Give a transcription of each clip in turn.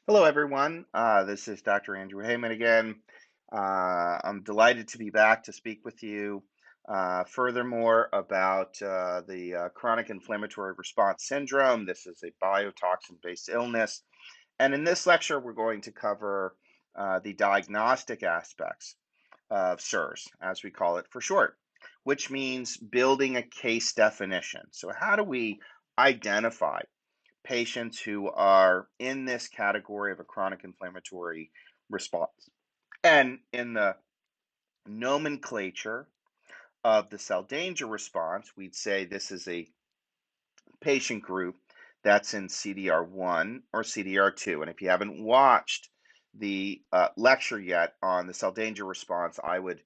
Hello, everyone. This is Dr. Andrew Heyman again. I'm delighted to be back to speak with you furthermore about the chronic inflammatory response syndrome. This is a biotoxin based illness. And in this lecture, we're going to cover the diagnostic aspects of CIRS, as we call it for short, which means building a case definition. So, how do we identify patients who are in this category of a chronic inflammatory response? And in the nomenclature of the cell danger response, we'd say this is a patient group that's in CDR1 or CDR2. And if you haven't watched the lecture yet on the cell danger response, I would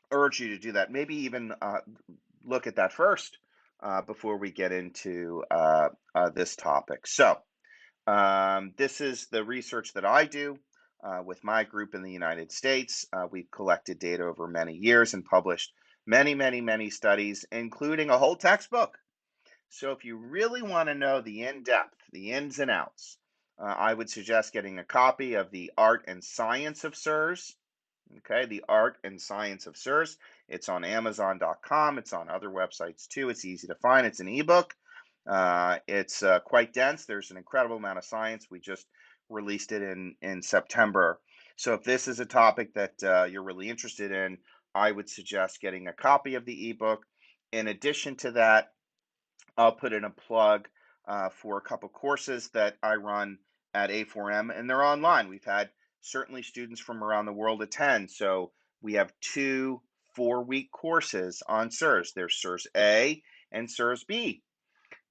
urge you to do that. Maybe even look at that first before we get into this topic. So, this is the research that I do with my group in the United States. We've collected data over many years and published many, many, many studies, including a whole textbook. So if you really want to know the in depth, the ins and outs, I would suggest getting a copy of The Art and Science of CIRS. Okay, The Art and Science of CIRS. It's on Amazon.com. It's on other websites too. It's easy to find. It's an ebook. It's quite dense. There's an incredible amount of science. We just released it in September. So if this is a topic that you're really interested in, I would suggest getting a copy of the ebook. In addition to that, I'll put in a plug for a couple courses that I run at A4M, and they're online. We've had certainly students from around the world attend. So we have two 4-week courses on CIRS. There's CIRS A and CIRS B.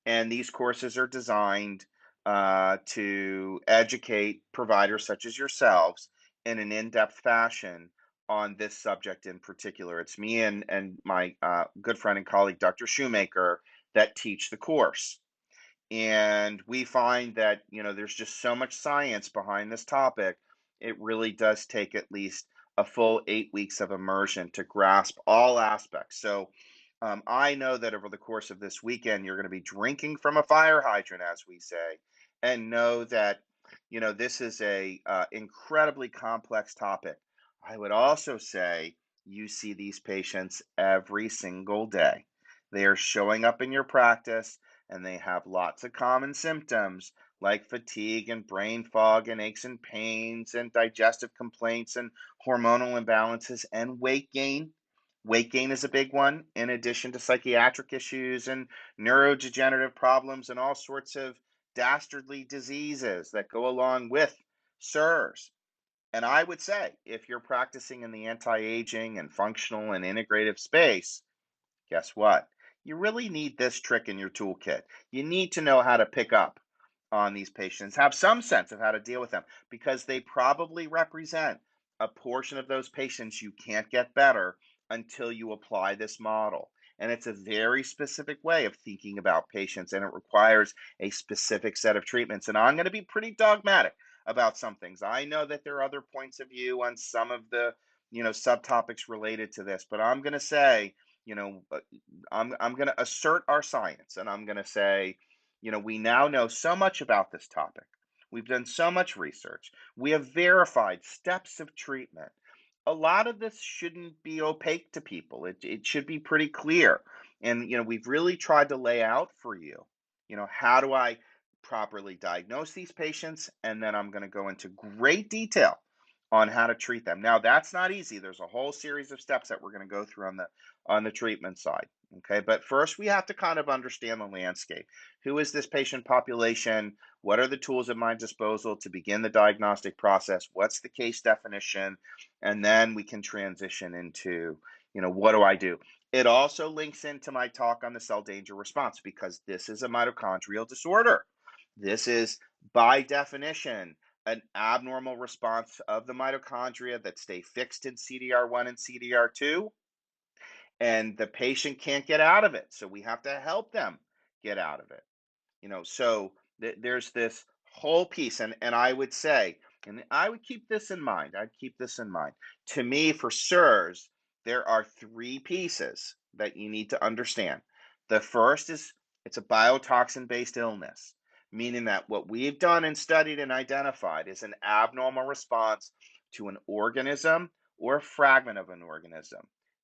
And these courses are designed to educate providers such as yourselves in an in depth fashion on this subject in particular. It's me and my good friend and colleague, Dr. Shoemaker, that teach the course. And we find that, there's just so much science behind this topic. It really does take at least a full 8 weeks of immersion to grasp all aspects. So I know that over the course of this weekend, you're going to be drinking from a fire hydrant, as we say, and know that, this is a incredibly complex topic. I would also say you see these patients every single day. They are showing up in your practice and they have lots of common symptoms like fatigue and brain fog and aches and pains and digestive complaints and hormonal imbalances and weight gain. Weight gain is a big one, in addition to psychiatric issues and neurodegenerative problems and all sorts of dastardly diseases that go along with CIRS. And I would say, if you're practicing in the anti aging and functional and integrative space, guess what? You really need this trick in your toolkit. You need to know how to pick up on these patients, have some sense of how to deal with them, because they probably represent a portion of those patients you can't get better until you apply this model. And it's a very specific way of thinking about patients, and it requires a specific set of treatments. And I'm going to be pretty dogmatic about some things. I know that there are other points of view on some of the, subtopics related to this, but I'm going to say, you know, uh, I'm going to assert our science, and I'm going to say, we now know so much about this topic. We've done so much research. We have verified steps of treatment. A lot of this shouldn't be opaque to people. It should be pretty clear. And, we've really tried to lay out for you, how do I properly diagnose these patients? And then I'm going to go into great detail on how to treat them. Now, that's not easy. There's a whole series of steps that we're going to go through on the treatment side. Okay, but first we have to kind of understand the landscape. Who is this patient population? What are the tools at my disposal to begin the diagnostic process? What's the case definition? And then we can transition into, what do I do? It also links into my talk on the cell danger response, because this is a mitochondrial disorder. This is, by definition, an abnormal response of the mitochondria that stay fixed in CDR1 and CDR2, and the patient can't get out of it. So we have to help them get out of it. So there's this whole piece, and I would say, and I would keep this in mind. I'd keep this in mind. To me, for CIRS, there are three pieces that you need to understand. The first is it's a biotoxin based illness, meaning that what we've done and studied and identified is an abnormal response to an organism or a fragment of an organism,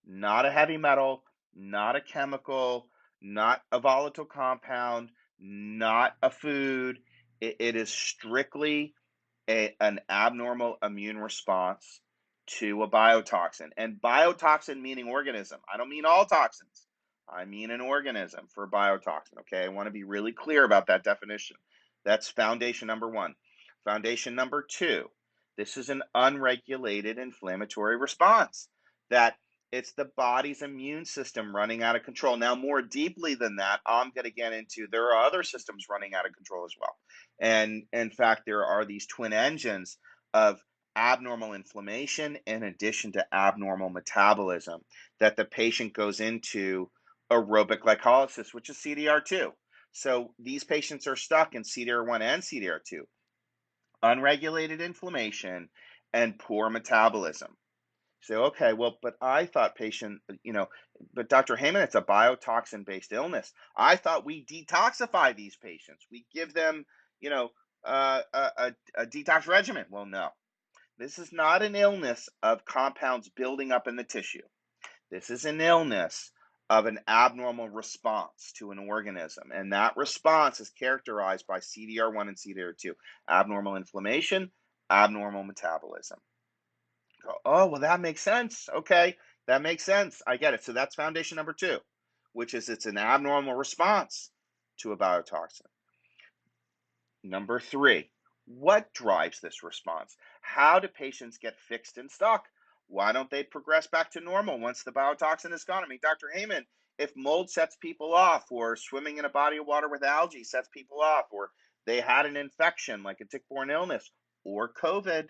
not a heavy metal, not a chemical, not a volatile compound, not a food. It is strictly an abnormal immune response to a biotoxin. And biotoxin meaning organism. I don't mean all toxins. I mean an organism for biotoxin. Okay. I want to be really clear about that definition. That's foundation number one. Foundation number two, this is an unregulated inflammatory response that it's the body's immune system running out of control. Now, more deeply than that, I'm going to get into there are other systems running out of control as well. And in fact, there are these twin engines of abnormal inflammation in addition to abnormal metabolism that the patient goes into aerobic glycolysis, which is CDR2. So these patients are stuck in CDR1 and CDR2, unregulated inflammation and poor metabolism. So, okay, well, but I thought but Dr. Heyman, it's a biotoxin based illness. I thought we detoxify these patients. We give them, you know, a detox regimen. Well, no, this is not an illness of compounds building up in the tissue. This is an illness of an abnormal response to an organism. And that response is characterized by CDR1 and CDR2, abnormal inflammation, abnormal metabolism. Go, oh, well, that makes sense. Okay, that makes sense. I get it. So that's foundation number two, which is it's an abnormal response to a biotoxin. Number three, what drives this response? How do patients get fixed and stuck? Why don't they progress back to normal once the biotoxin is gone? I mean, Dr. Heyman, if mold sets people off, or swimming in a body of water with algae sets people off, or they had an infection like a tick-borne illness or COVID,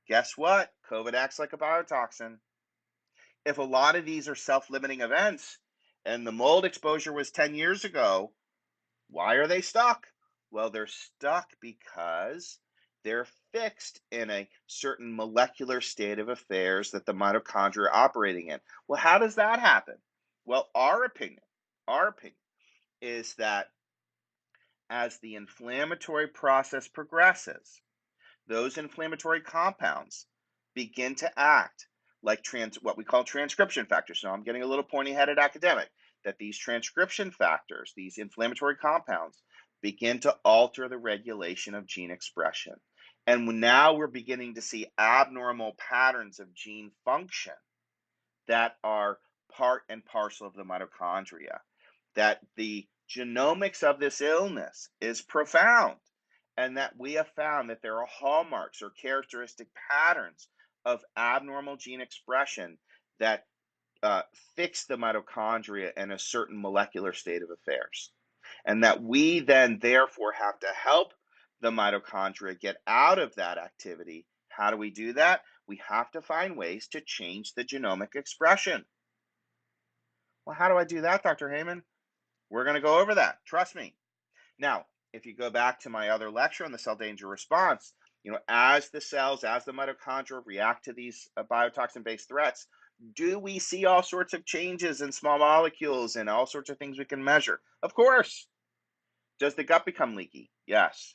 guess what? COVID acts like a biotoxin. If a lot of these are self-limiting events and the mold exposure was 10 years ago, why are they stuck? Well, they're stuck because they're fixed in a certain molecular state of affairs that the mitochondria are operating in. Well, how does that happen? Well, our opinion is that as the inflammatory process progresses, those inflammatory compounds begin to act like what we call transcription factors. Now, I'm getting a little pointy-headed academic, that these transcription factors, these inflammatory compounds, begin to alter the regulation of gene expression. And now we're beginning to see abnormal patterns of gene function that are part and parcel of the mitochondria, that the genomics of this illness is profound, and that we have found that there are hallmarks or characteristic patterns of abnormal gene expression that uh, fix the mitochondria in a certain molecular state of affairs. And that we then, therefore, have to help the mitochondria get out of that activity. How do we do that? We have to find ways to change the genomic expression. Well, how do I do that, Dr. Heyman? We're going to go over that. Trust me. Now, if you go back to my other lecture on the cell danger response, as the cells, as the mitochondria react to these biotoxin-based threats, do we see all sorts of changes in small molecules and all sorts of things we can measure? Of course. Does the gut become leaky? Yes.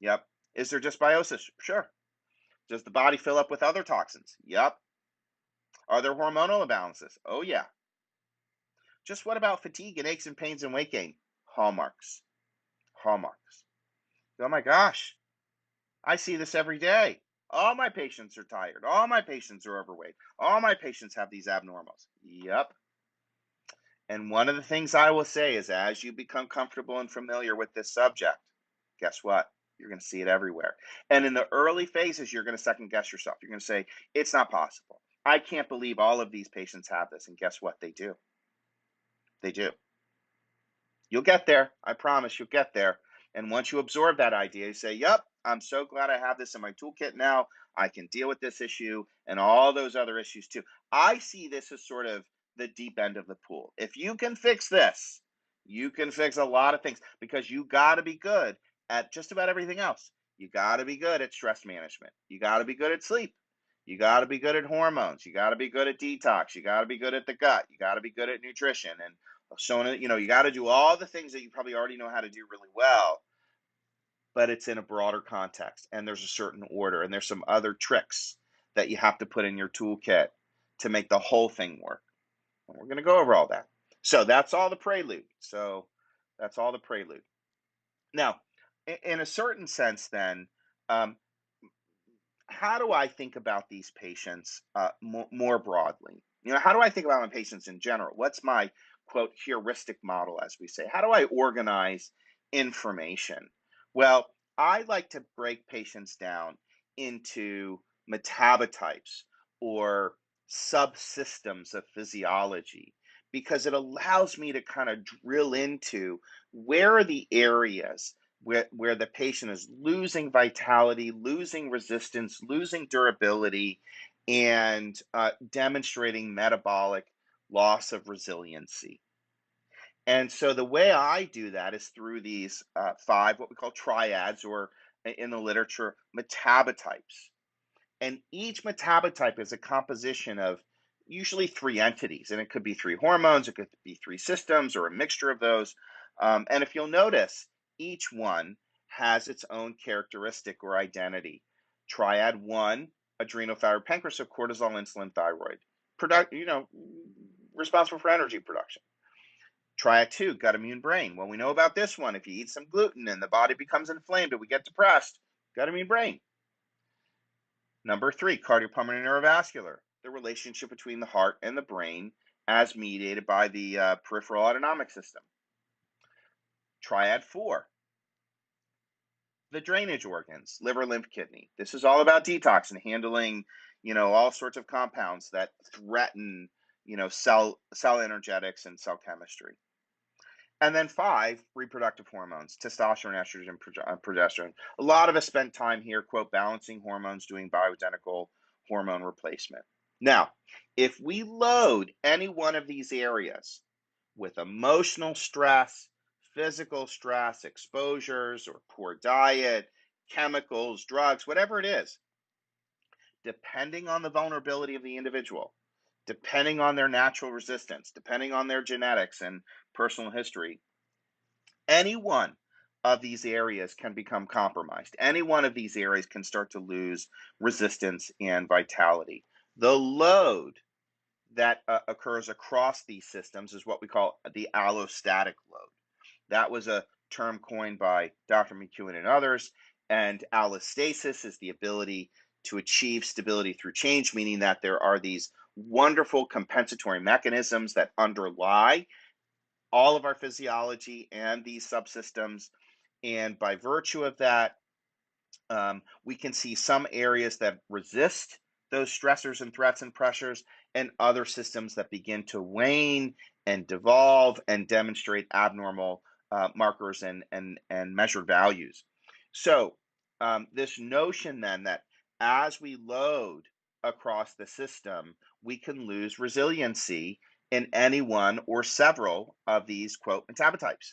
Yep. Is there dysbiosis? Sure. Does the body fill up with other toxins? Yep. Are there hormonal imbalances? Oh, yeah. Just what about fatigue and aches and pains and weight gain? Hallmarks. Hallmarks. Oh my gosh. I see this every day. All my patients are tired. All my patients are overweight. All my patients have these abnormals. Yep. And one of the things I will say is as you become comfortable and familiar with this subject, guess what? You're going to see it everywhere. And in the early phases, you're going to second guess yourself. You're going to say, it's not possible. I can't believe all of these patients have this. And guess what? They do. They do. You'll get there. I promise you'll get there. And once you absorb that idea, you say, yep, I'm so glad I have this in my toolkit now. I can deal with this issue and all those other issues too. I see this as sort of the deep end of the pool. If you can fix this, you can fix a lot of things because you got to be good at just about everything else. You got to be good at stress management. You got to be good at sleep. You got to be good at hormones. You got to be good at detox. You got to be good at the gut. You got to be good at nutrition and So, you got to do all the things that you probably already know how to do really well, but it's in a broader context, and there's a certain order, and there's some other tricks that you have to put in your toolkit to make the whole thing work. And we're going to go over all that. So that's all the prelude. That's all the prelude. Now, in a certain sense, then, um, how do I think about these patients more broadly? How do I think about my patients in general? What's my quote heuristic model, as we say? How do I organize information? Well, I like to break patients down into metabotypes or subsystems of physiology because it allows me to kind of drill into where are the areas where the patient is losing vitality, losing resistance, losing durability, and demonstrating metabolic loss of resiliency. And so the way I do that is through these five, what we call triads, or in the literature, metabotypes. And each metabotype is a composition of usually three entities, and it could be three hormones, it could be three systems, or a mixture of those. And if you'll notice, each one has its own characteristic or identity. Triad one, adrenal, thyroid, pancreas, so cortisol, insulin, thyroid, responsible for energy production. Triad two, gut, immune, brain. Well, we know about this one. If you eat some gluten and the body becomes inflamed and we get depressed, gut, immune, brain. Number three, cardiopulmonary neurovascular, the relationship between the heart and the brain as mediated by the peripheral autonomic system. Triad four, the drainage organs, liver, lymph, kidney. This is all about detox and handling, all sorts of compounds that threaten, cell energetics and cell chemistry. And then five, reproductive hormones, testosterone, estrogen, progesterone. A lot of us spent time here, quote, balancing hormones, doing bioidentical hormone replacement. Now, if we load any one of these areas with emotional stress, physical stress, exposures, or poor diet, chemicals, drugs, whatever it is, depending on the vulnerability of the individual, depending on their natural resistance, depending on their genetics and personal history, any one of these areas can become compromised. Any one of these areas can start to lose resistance and vitality. The load that occurs across these systems is what we call the allostatic load. That was a term coined by Dr. McEwen and others. And allostasis is the ability to achieve stability through change, meaning that there are these wonderful compensatory mechanisms that underlie all of our physiology and these subsystems. And by virtue of that, we can see some areas that resist those stressors and threats and pressures, and other systems that begin to wane and devolve and demonstrate abnormal markers and measured values. So, this notion then that as we load across the system, we can lose resiliency in any one or several of these quote metabotypes.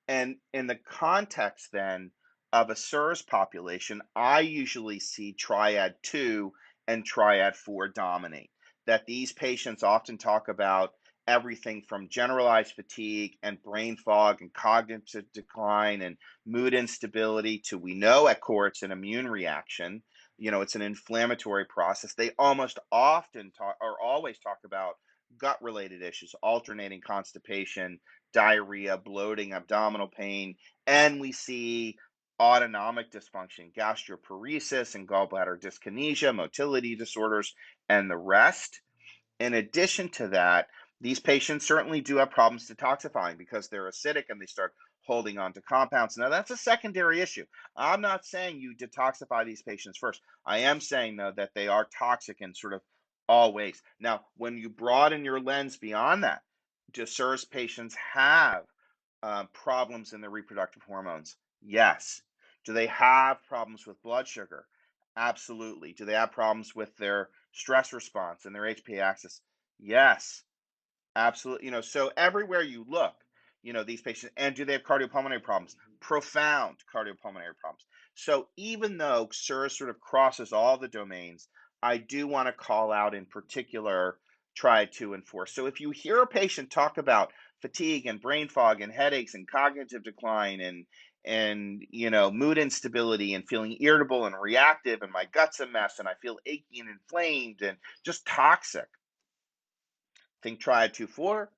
And in the context then of a CIRS population, I usually see triad two and triad four dominate. That these patients often talk about everything from generalized fatigue and brain fog and cognitive decline and mood instability to, we know at core it's an immune reaction. It's an inflammatory process. They almost often talk or always talk about gut related issues, alternating constipation, diarrhea, bloating, abdominal pain, and we see autonomic dysfunction, gastroparesis, and gallbladder dyskinesia, motility disorders, and the rest. In addition to that, these patients certainly do have problems detoxifying because they're acidic and they start holding on to compounds. Now, that's a secondary issue. I'm not saying you detoxify these patients first. I am saying, though, that they are toxic in sort of all ways. Now, when you broaden your lens beyond that, do CIRS patients have problems in their reproductive hormones? Yes. Do they have problems with blood sugar? Absolutely. Do they have problems with their stress response and their HPA axis? Yes, absolutely. So everywhere you look, these patients, and do they have cardiopulmonary problems? Profound cardiopulmonary problems. So even though CIRS sort of crosses all the domains, I do want to call out in particular triad two and four. So if you hear a patient talk about fatigue and brain fog and headaches and cognitive decline and mood instability and feeling irritable and reactive, and my gut's a mess and I feel achy and inflamed and just toxic. Think triad 2-4,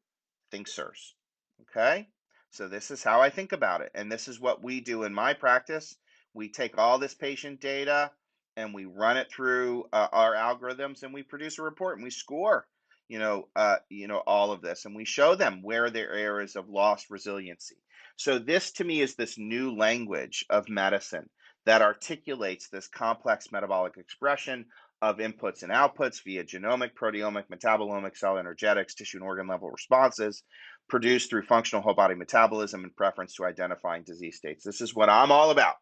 think CIRS. Okay. So this is how I think about it. And this is what we do in my practice. We take all this patient data and we run it through our algorithms, and we produce a report and we score, all of this, and we show them where there are areas of lost resiliency. So this to me is this new language of medicine that articulates this complex metabolic expression of inputs and outputs via genomic, proteomic, metabolomic, cell energetics, tissue and organ level responses produced through functional whole body metabolism in preference to identifying disease states. This is what I'm all about.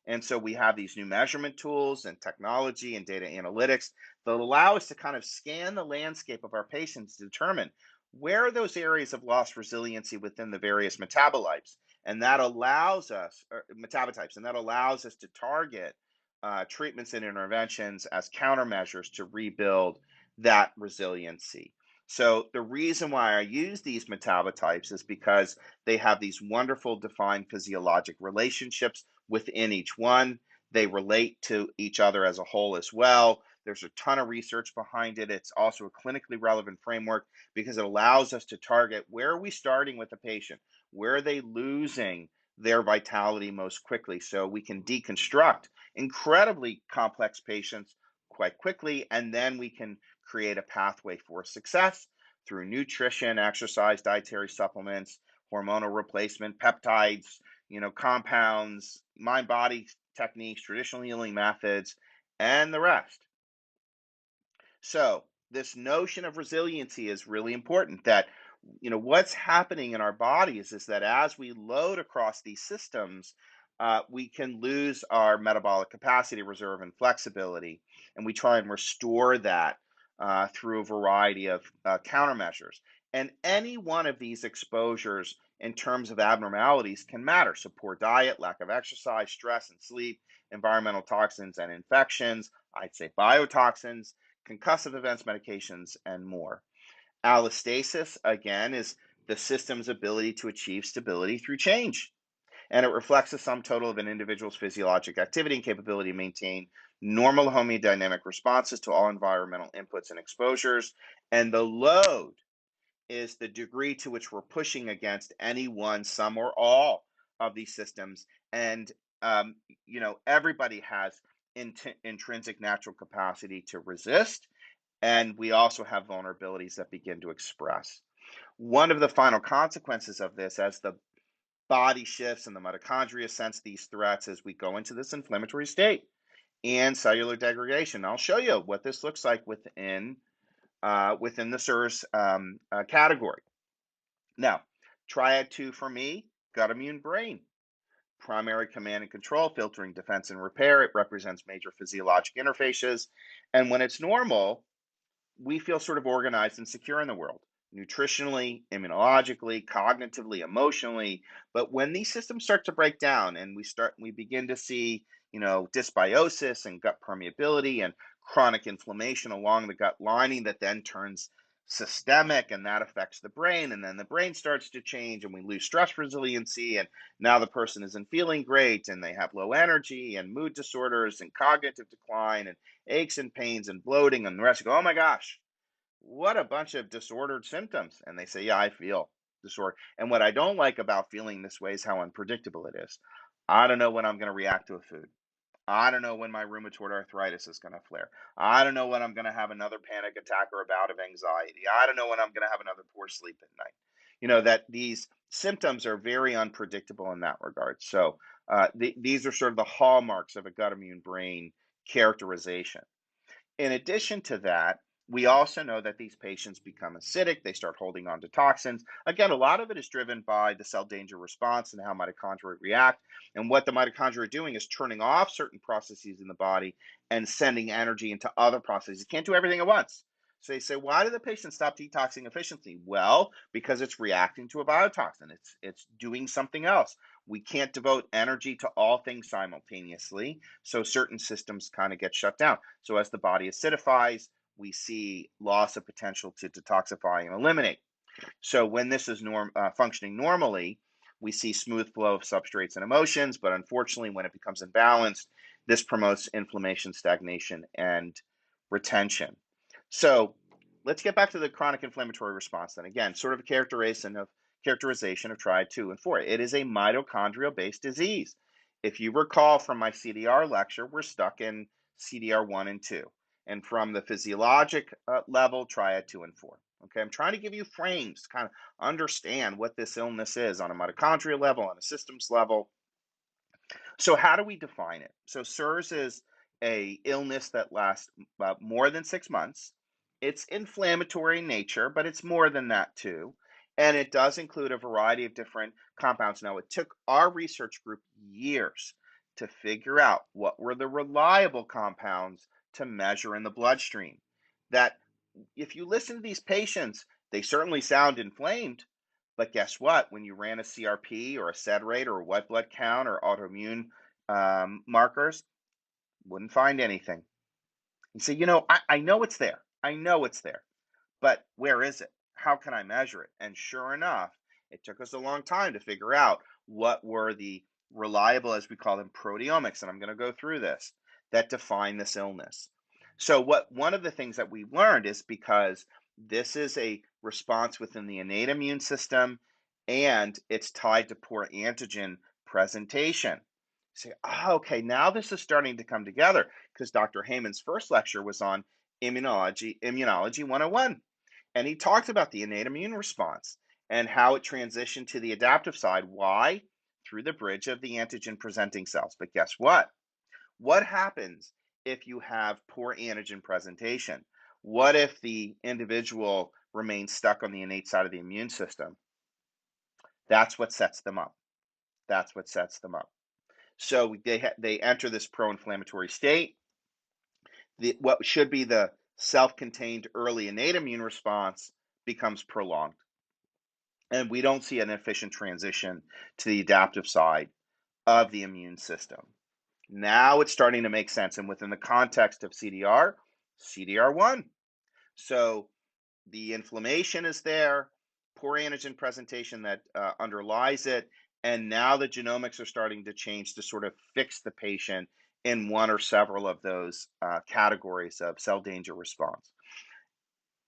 And so we have these new measurement tools and technology and data analytics that allow us to kind of scan the landscape of our patients to determine where are those areas of lost resiliency within the various metabolites. And that allows us, or metabotypes, and that allows us to target treatments and interventions as countermeasures to rebuild that resiliency. So the reason why I use these metabotypes is because they have these wonderful defined physiologic relationships within each one. They relate to each other as a whole as well. There's a ton of research behind it. It's also a clinically relevant framework because it allows us to target where are we starting with the patient? Where are they losing their vitality most quickly? So we can deconstruct incredibly complex patients quite quickly, and then we can create a pathway for success through nutrition, exercise, dietary supplements, hormonal replacement, peptides, compounds, mind body techniques, traditional healing methods, and the rest. So, this notion of resiliency is really important that what's happening in our bodies is that as we load across these systems, we can lose our metabolic capacity, reserve, and flexibility, and we try and restore that through a variety of countermeasures. And any one of these exposures in terms of abnormalities can matter. So, poor diet, lack of exercise, stress and sleep, environmental toxins and infections, I'd say biotoxins, concussive events, medications, and more. Allostasis, again, is the system's ability to achieve stability through change. And it reflects the sum total of an individual's physiologic activity and capability to maintain normal hemodynamic responses to all environmental inputs and exposures. And the load is the degree to which we're pushing against any one, some, or all of these systems. And, everybody has intrinsic natural capacity to resist, and we also have vulnerabilities that begin to express. One of the final consequences of this, as the body shifts and the mitochondria sense these threats, is we go into this inflammatory state and cellular degradation. I'll show you what this looks like within the CIRS category. Now, triad 2 for me, gut, immune, brain. Primary command and control, filtering, defense, and repair. It represents major physiologic interfaces. And when it's normal, we feel sort of organized and secure in the world, nutritionally, immunologically, cognitively, emotionally. But when these systems start to break down and we begin to see, dysbiosis and gut permeability and chronic inflammation along the gut lining that then turns systemic, and that affects the brain, and then the brain starts to change and we lose stress resiliency, and now the person isn't feeling great and they have low energy and mood disorders and cognitive decline and aches and pains and bloating, and the rest. You go, oh my gosh, what a bunch of disordered symptoms. And they say, yeah, I feel disorder. And what I don't like about feeling this way is how unpredictable it is. I don't know when I'm going to react to a food. I don't know when my rheumatoid arthritis is going to flare. I don't know when I'm going to have another panic attack or a bout of anxiety. I don't know when I'm going to have another poor sleep at night. That these symptoms are very unpredictable in that regard. So these are sort of the hallmarks of a gut immune brain characterization. In addition to that, we also know that these patients become acidic. They start holding on to toxins. Again, a lot of it is driven by the cell danger response and how mitochondria react. And what the mitochondria are doing is turning off certain processes in the body and sending energy into other processes. You can't do everything at once. So they say, why do the patients stop detoxing efficiently? Well, because it's reacting to a biotoxin. It's doing something else. We can't devote energy to all things simultaneously. So certain systems kind of get shut down. So as the body acidifies, we see loss of potential to detoxify and eliminate. So when this is functioning normally, we see smooth flow of substrates and emotions, but unfortunately, when it becomes imbalanced, this promotes inflammation, stagnation, and retention. So let's get back to the chronic inflammatory response then. Again, sort of a characterization of triad 2 and 4. It is a mitochondrial-based disease. If you recall from my CDR lecture, we're stuck in CDR 1 and 2. And from the physiologic level, triad 2 and 4. Okay, I'm trying to give you frames to kind of understand what this illness is on a mitochondrial level, on a systems level. So how do we define it? So CIRS is a illness that lasts more than 6 months. It's inflammatory in nature, but it's more than that too. And it does include a variety of different compounds. Now, it took our research group years to figure out what were the reliable compounds to measure in the bloodstream. That if you listen to these patients, they certainly sound inflamed, but guess what? When you ran a CRP or a SED rate or a white blood count or autoimmune markers, wouldn't find anything. You say, I know it's there. I know it's there. But where is it? How can I measure it? And sure enough, it took us a long time to figure out what were the reliable, as we call them, proteomics, and I'm going to go through this, that define this illness. So one of the things that we learned is because this is a response within the innate immune system and it's tied to poor antigen presentation. Say, okay, now this is starting to come together because Dr. Heyman's first lecture was on immunology 101. And he talked about the innate immune response and how it transitioned to the adaptive side. Why? Through the bridge of the antigen presenting cells. But guess what? What happens if you have poor antigen presentation? What if the individual remains stuck on the innate side of the immune system? That's what sets them up. That's what sets them up. So they enter this pro-inflammatory state. What should be the self-contained early innate immune response becomes prolonged. And we don't see an efficient transition to the adaptive side of the immune system. Now it's starting to make sense. And within the context of CDR, CDR1. So the inflammation is there, poor antigen presentation that underlies it. And now the genomics are starting to change to sort of fix the patient in one or several of those categories of cell danger response.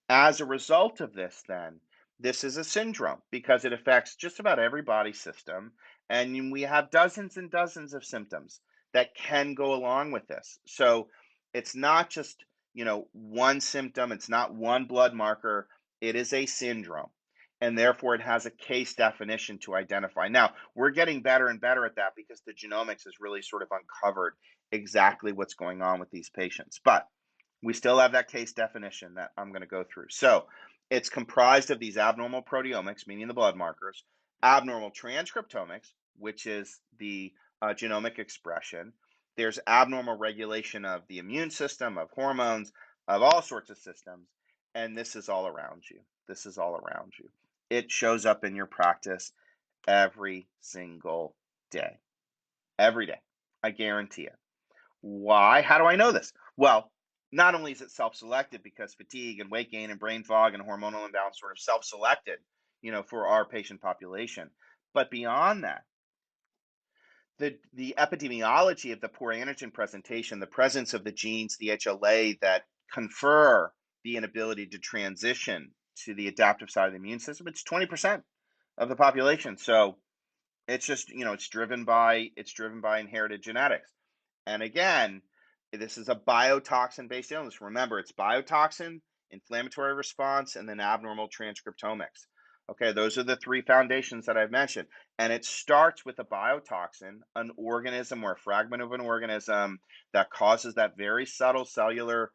As a result of this, then, this is a syndrome because it affects just about every body system. And we have dozens and dozens of symptoms that can go along with this. So it's not just, one symptom, it's not one blood marker, it is a syndrome. And therefore, it has a case definition to identify. Now, we're getting better and better at that because the genomics has really sort of uncovered exactly what's going on with these patients. But we still have that case definition that I'm going to go through. So it's comprised of these abnormal proteomics, meaning the blood markers, abnormal transcriptomics, which is the genomic expression. There's abnormal regulation of the immune system, of hormones, of all sorts of systems. And this is all around you. This is all around you. It shows up in your practice every single day. Every day. I guarantee it. Why? How do I know this? Well, not only is it self-selected because fatigue and weight gain and brain fog and hormonal imbalance sort of self-selected, for our patient population, but beyond that, the epidemiology of the poor antigen presentation, the presence of the genes, the HLA that confer the inability to transition to the adaptive side of the immune system, it's 20% of the population. So it's just, it's driven by inherited genetics. And again, this is a biotoxin-based illness. Remember, it's biotoxin, inflammatory response, and then abnormal transcriptomics. Okay, those are the three foundations that I've mentioned. And it starts with a biotoxin, an organism or a fragment of an organism that causes that very subtle cellular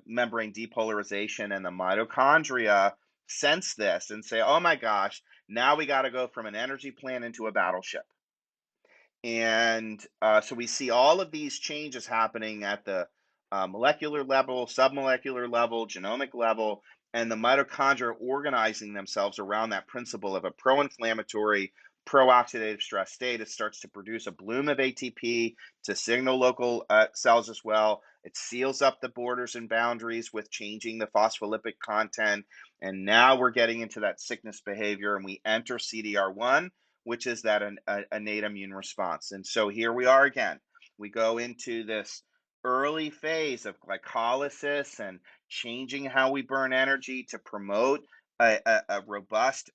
membrane depolarization, and the mitochondria sense this and say, oh my gosh, now we got to go from an energy plant into a battleship. And so we see all of these changes happening at the molecular level, submolecular level, genomic level, and the mitochondria organizing themselves around that principle of a pro inflammatory, pro-oxidative stress state. It starts to produce a bloom of ATP to signal local cells as well. It seals up the borders and boundaries with changing the phospholipid content. And now we're getting into that sickness behavior, and we enter CDR1, which is that innate immune response. And so here we are again. We go into this early phase of glycolysis and changing how we burn energy to promote a robust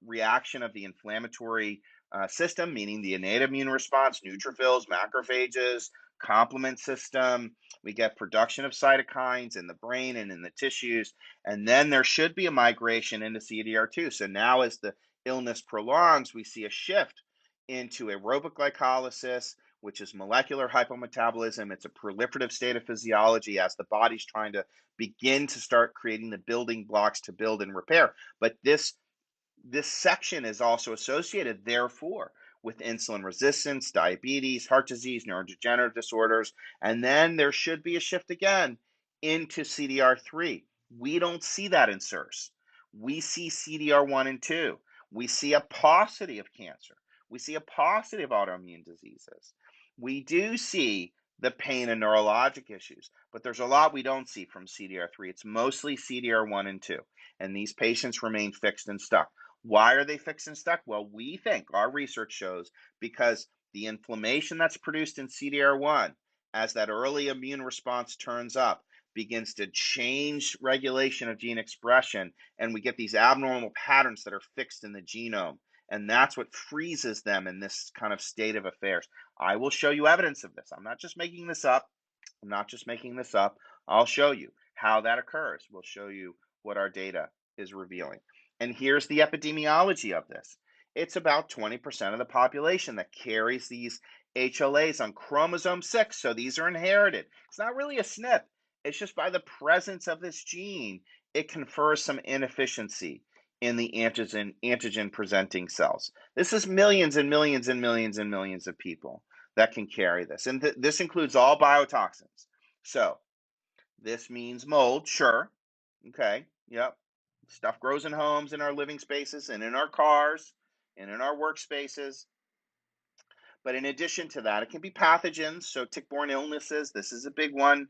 reaction of the inflammatory system, meaning the innate immune response, neutrophils, macrophages, complement system. We get production of cytokines in the brain and in the tissues. And then there should be a migration into CDR2. So now, as the illness prolongs, we see a shift into aerobic glycolysis, which is molecular hypometabolism. It's a proliferative state of physiology as the body's trying to begin to start creating the building blocks to build and repair. But this section is also associated, therefore, with insulin resistance, diabetes, heart disease, neurodegenerative disorders, and then there should be a shift again into CDR3. We don't see that in CIRS. We see CDR1 and 2. We see a paucity of cancer. We see a paucity of autoimmune diseases. We do see the pain and neurologic issues, but there's a lot we don't see from CDR3. It's mostly CDR1 and 2, and these patients remain fixed and stuck. Why are they fixed and stuck? Well, we think our research shows because the inflammation that's produced in CDR1, as that early immune response turns up, begins to change regulation of gene expression, and we get these abnormal patterns that are fixed in the genome. And that's what freezes them in this kind of state of affairs. I will show you evidence of this. I'm not just making this up. I'm not just making this up. I'll show you how that occurs. We'll show you what our data is revealing. And here's the epidemiology of this. It's about 20% of the population that carries these HLAs on chromosome 6. So these are inherited. It's not really a SNP. It's just by the presence of this gene, it confers some inefficiency in the antigen presenting cells. This is millions and millions and millions and millions of people that can carry this. And this includes all biotoxins. So this means mold, sure. Okay, yep. Stuff grows in homes, in our living spaces, and in our cars, and in our workspaces. But in addition to that, it can be pathogens. So tick-borne illnesses, this is a big one.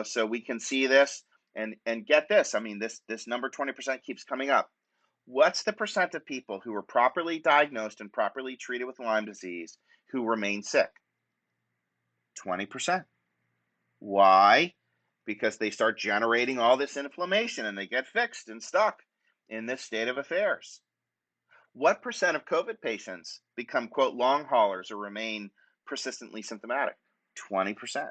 So we can see this and get this. I mean, this number 20% keeps coming up. What's the percent of people who were properly diagnosed and properly treated with Lyme disease who remain sick? 20%. Why? Because they start generating all this inflammation and they get fixed and stuck in this state of affairs. What percent of COVID patients become, quote, long haulers or remain persistently symptomatic? 20%.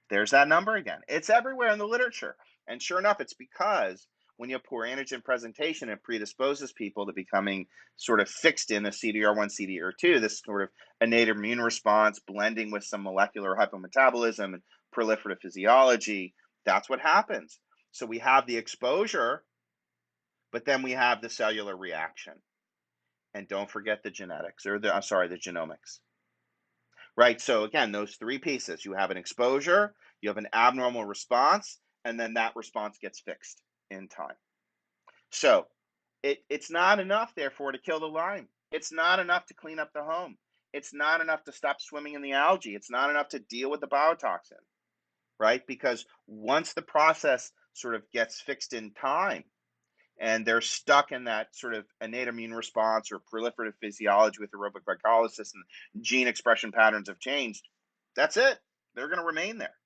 There's that number again. It's everywhere in the literature. And sure enough, it's because when you have poor antigen presentation, it predisposes people to becoming sort of fixed in a CDR1, CDR2, this sort of innate immune response blending with some molecular hypometabolism and proliferative physiology. That's what happens. So we have the exposure, but then we have the cellular reaction. And don't forget the genetics, or the genomics. Right. So again, those three pieces, you have an exposure, you have an abnormal response, and then that response gets fixed in time. So it's not enough, therefore, to kill the Lyme. It's not enough to clean up the home. It's not enough to stop swimming in the algae. It's not enough to deal with the biotoxin, right? Because once the process sort of gets fixed in time, and they're stuck in that sort of innate immune response or proliferative physiology with aerobic glycolysis and gene expression patterns have changed, that's it. They're going to remain there.